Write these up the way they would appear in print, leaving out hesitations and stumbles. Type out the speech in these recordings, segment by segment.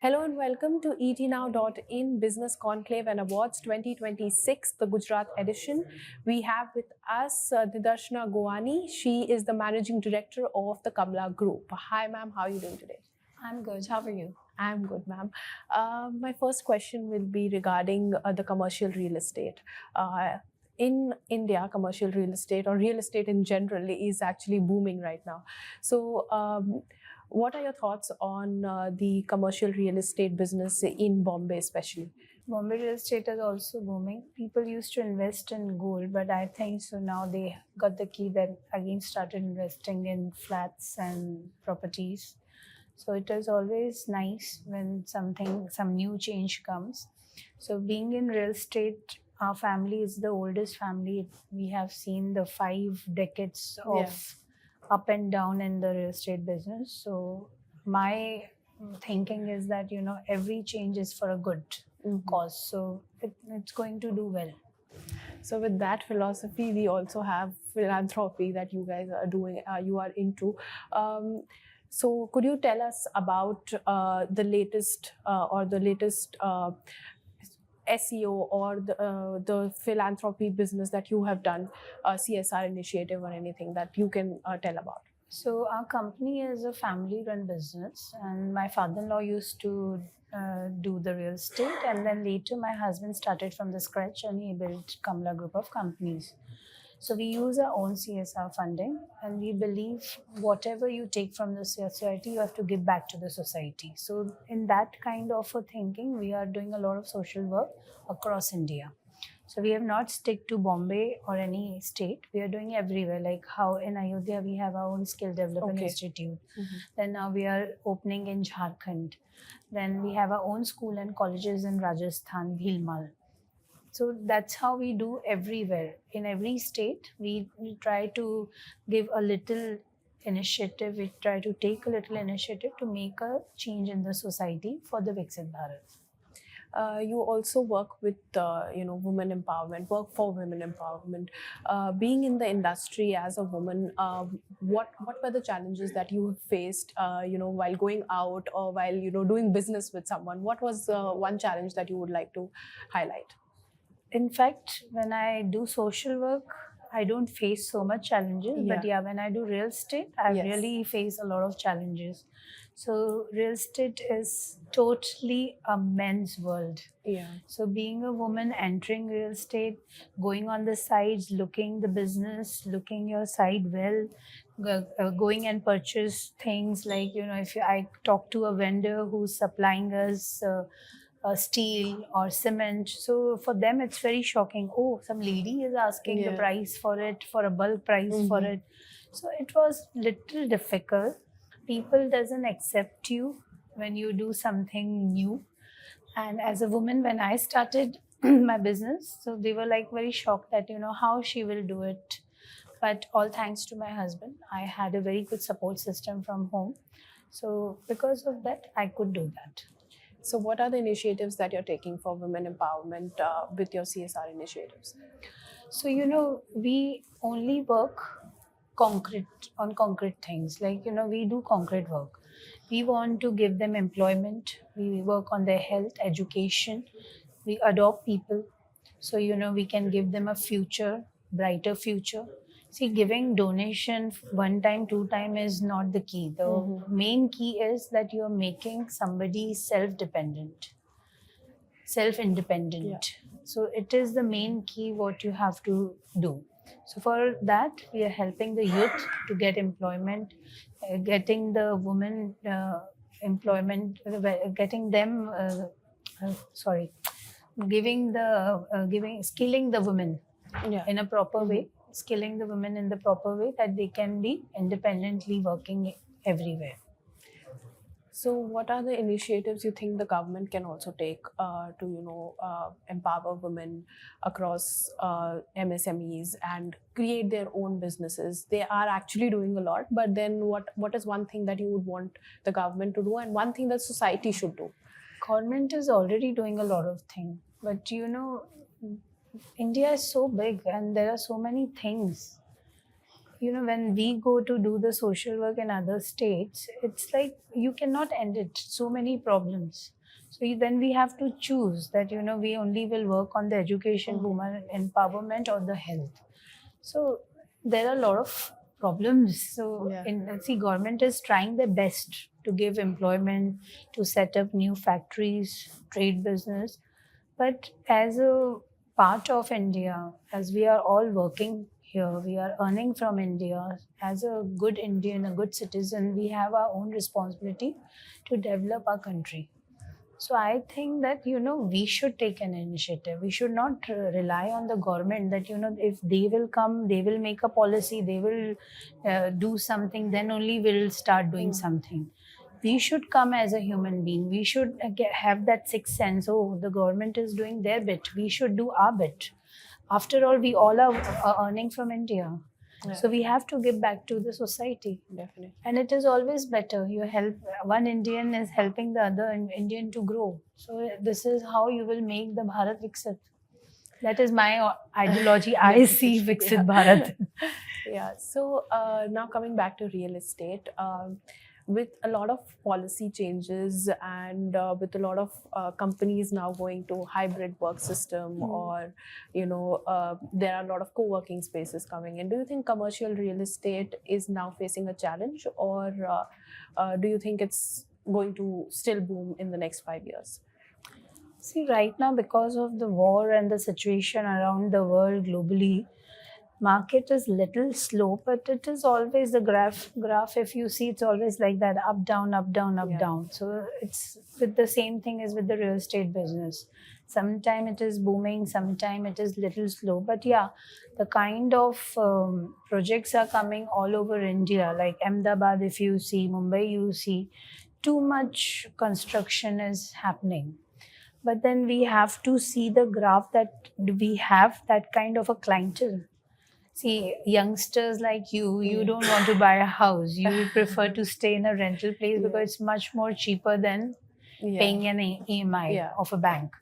Hello and welcome to etnow.in Business Conclave and Awards 2026, the Gujarat edition. We have with us Nidarshana Goani. She is the managing director of the Kamla Group. Hi, ma'am. How are you doing today? I'm good. How are you? I'm good, ma'am. My first question will be regarding the commercial real estate. In India, commercial real estate or real estate in general is actually booming right now. So, what are your thoughts on the commercial real estate business in Bombay, especially? Bombay real estate is also booming. People used to invest in gold, but I think so now they got the key that again started investing in flats and properties. So it is always nice when some new change comes. So being in real estate, our family is the oldest family. We have seen the 5 decades of up and down in the real estate business. So my thinking is that every change is for a good cause, so it's going to do well. So with that philosophy, we also have philanthropy that you guys are doing, you are into. So could you tell us about the latest SEO or the philanthropy business that you have done, CSR initiative or anything that you can tell about? So our company is a family-run business, and my father-in-law used to do the real estate, and then later my husband started from the scratch and he built Kamla Group of companies. So we use our own CSR funding, and we believe whatever you take from the society, you have to give back to the society. So in that kind of a thinking, we are doing a lot of social work across India. So we have not stick to Bombay or any state. We are doing everywhere. Like how in Ayodhya we have our own skill development institute. Then now we are opening in Jharkhand. Then we have our own school and colleges in Rajasthan, Bhilmar. So that's how we do everywhere. In every state, we try to give a little initiative. We try to take a little initiative to make a change in the society for the Viksit Bharat. You also work with women empowerment, work for women empowerment. Being in the industry as a woman, what were the challenges that you faced while going out or while doing business with someone? What was one challenge that you would like to highlight? In fact, when I do social work, I don't face so much challenges. But yeah, when I do real estate, I really face a lot of challenges. So real estate is totally a men's world. Yeah. So being a woman entering real estate, going on the sides, looking the business, looking your side well, going and purchase things like, if I talk to a vendor who's supplying us steel or cement. So for them, it's very shocking. Oh, some lady is asking the price for it, for a bulk price for it. So it was little difficult. People doesn't accept you when you do something new. And as a woman, when I started my business, so they were like very shocked that, how she will do it. But all thanks to my husband, I had a very good support system from home. So because of that, I could do that. So what are the initiatives that you're taking for women empowerment with your CSR initiatives? So, we only work on concrete things. Like, we do concrete work. We want to give them employment. We work on their health, education. We adopt people. So, we can give them a future, brighter future. See, giving donation one time, two time is not the key. The main key is that you're making somebody self-dependent, self-independent. So it is the main key what you have to do. So for that, we are helping the youth to get employment, getting the women employment, getting them, skilling the women in a proper way, skilling the women in the proper way that they can be independently working everywhere. So, what are the initiatives you think the government can also take to empower women across MSMEs and create their own businesses? They are actually doing a lot, but then what is one thing that you would want the government to do, and one thing that society should do? Government is already doing a lot of things, but India is so big and there are so many things. when we go to do the social work in other states, it's like you cannot end it. So many problems. So then we have to choose that, we only will work on the education, women empowerment, or the health. So there are a lot of problems. So government is trying their best to give employment, to set up new factories, trade business. But as a part of India, as we are all working here, we are earning from India. As a good Indian, a good citizen, we have our own responsibility to develop our country. So I think that, we should take an initiative. We should not rely on the government that, if they will come, they will make a policy, they will do something, then only we'll start doing something. We should come as a human being. We should have that sixth sense. Oh, the government is doing their bit. We should do our bit. After all, we all are earning from India. Yeah. So we have to give back to the society. Definitely. And it is always better. You help one Indian is helping the other Indian to grow. So this is how you will make the Bharat Viksit. That is my ideology. I see Viksit Bharat. Yeah. So now coming back to real estate, with a lot of policy changes and with a lot of companies now going to hybrid work system, or there are a lot of co-working spaces coming in, do you think commercial real estate is now facing a challenge, or do you think it's going to still boom in the next 5 years? See, right now, because of the war and the situation around the world globally, market is little slow, but it is always the graph. If you see, it's always like that, up, down, up, down, up, down. So it's with the same thing as with the real estate business. Sometimes it is booming, sometimes it is little slow. But yeah, the kind of projects are coming all over India, like Ahmedabad, if you see, Mumbai, you see, too much construction is happening. But then we have to see the graph that we have that kind of a clientele. See, youngsters like you don't want to buy a house. You prefer to stay in a rental place because it's much more cheaper than paying an EMI of a bank.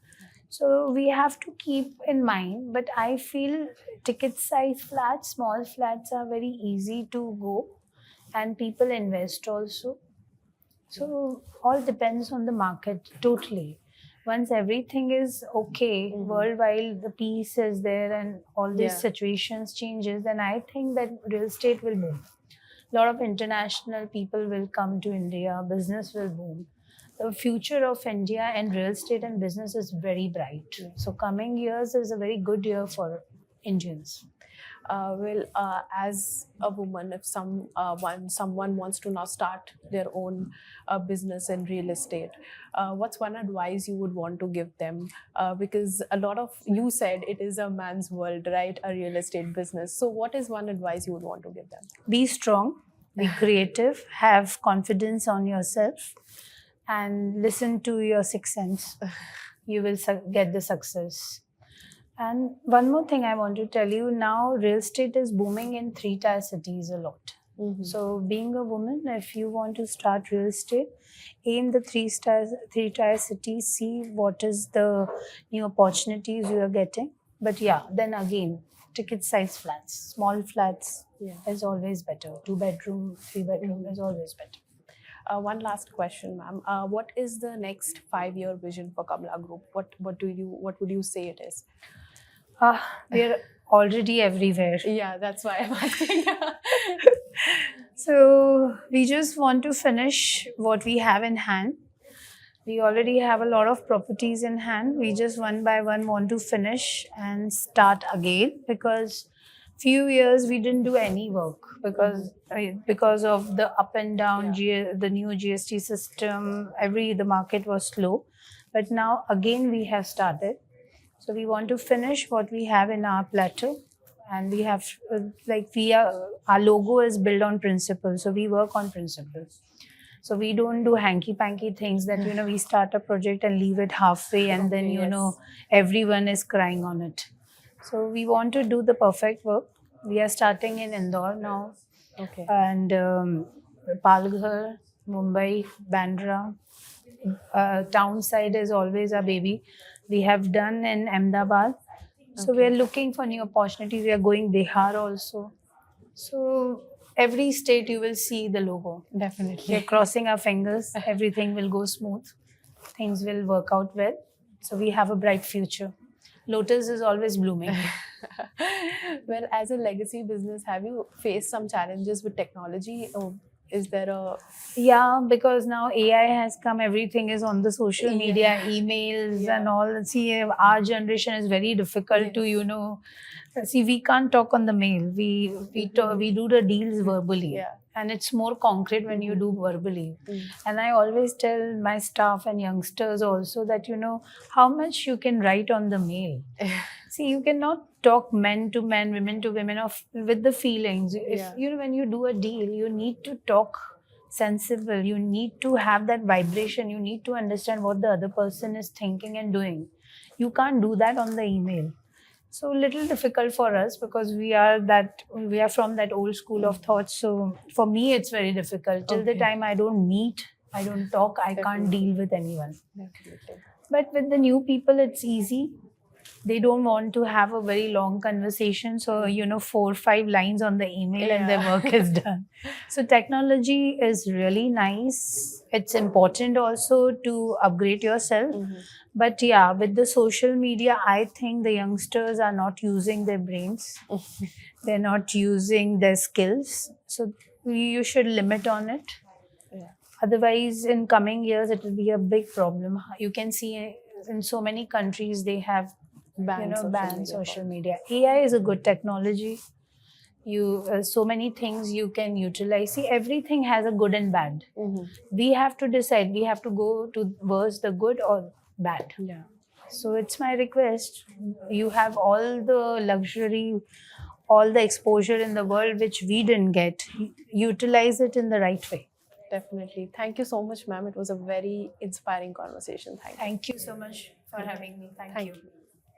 So we have to keep in mind. But I feel ticket size flats, small flats are very easy to go, and people invest also. So all depends on the market totally. Once everything is okay, worldwide, the peace is there and all these situations changes, then I think that real estate will boom. A lot of international people will come to India, business will boom. The future of India and real estate and business is very bright. So coming years is a very good year for Indians. As a woman, if someone wants to now start their own business in real estate, what's one advice you would want to give them? Because you said it is a man's world, right? A real estate business. So what is one advice you would want to give them? Be strong, be creative, have confidence on yourself, and listen to your sixth sense. You will get the success. And one more thing I want to tell you, now real estate is booming in 3-tier cities a lot. So being a woman, if you want to start real estate, aim the 3-tier cities, see what is the new opportunities you are getting. But yeah, then again, ticket size flats, small flats is always better. 2-bedroom, 3-bedroom is always better. One last question, ma'am. What is the next 5-year vision for Kamla Group? What would you say it is? We're already everywhere. Yeah, that's why I'm asking. So we just want to finish what we have in hand. We already have a lot of properties in hand. We just one by one want to finish and start again, because few years we didn't do any work because of the up and down, the new GST system. The market was slow, but now again we have started. So we want to finish what we have in our plateau, and we have our logo is built on principles. So we work on principles. So we don't do hanky-panky things that, we start a project and leave it halfway and then, everyone is crying on it. So we want to do the perfect work. We are starting in Indore now. Okay. And Palghar, Mumbai, Bandra. Town side is always a baby. We have done in Ahmedabad. So we are looking for new opportunities. We are going Bihar also. So every state you will see the logo. Definitely. We're crossing our fingers. Everything will go smooth. Things will work out well. So we have a bright future. Lotus is always blooming. Well, as a legacy business, have you faced some challenges with technology? Or is there a Yeah, because now AI has come. Everything is on the social Yeah. media, emails Yeah. and all. See, our generation is very difficult to, see, we can't talk on the mail. We do the deals verbally. Yeah. And it's more concrete when you do verbally. Mm. And I always tell my staff and youngsters also that, how much you can write on the mail. See, you cannot talk men to men, women to women with the feelings. If Yeah. when you do a deal, you need to talk sensible. You need to have that vibration. You need to understand what the other person is thinking and doing. You can't do that on the email. So little difficult for us because we are from that old school of thoughts. So for me, it's very difficult. Till the Okay. time I don't meet, I don't talk, I can't Definitely. deal with anyone. Definitely. But with the new people, it's easy. They don't want to have a very long conversation. So, 4 or 5 lines on the email and their Yeah. work is done. So, technology is really nice. It's important also to upgrade yourself. Mhm. But yeah, with the social media, I think the youngsters are not using their brains. They're not using their skills. So, you should limit on it. Yeah. Otherwise, in coming years, it will be a big problem. You can see in so many countries they have banned social media. AI is a good technology. So many things you can utilize. See, everything has a good and bad. Mhm. We have to decide. We have to go towards the good or bad. Yeah. So it's my request. You have all the luxury, all the exposure in the world which we didn't get. Utilize it in the right way. Definitely. Thank you so much, ma'am. It was a very inspiring conversation. Thank you. Thank you so much for having me. Thank you. you.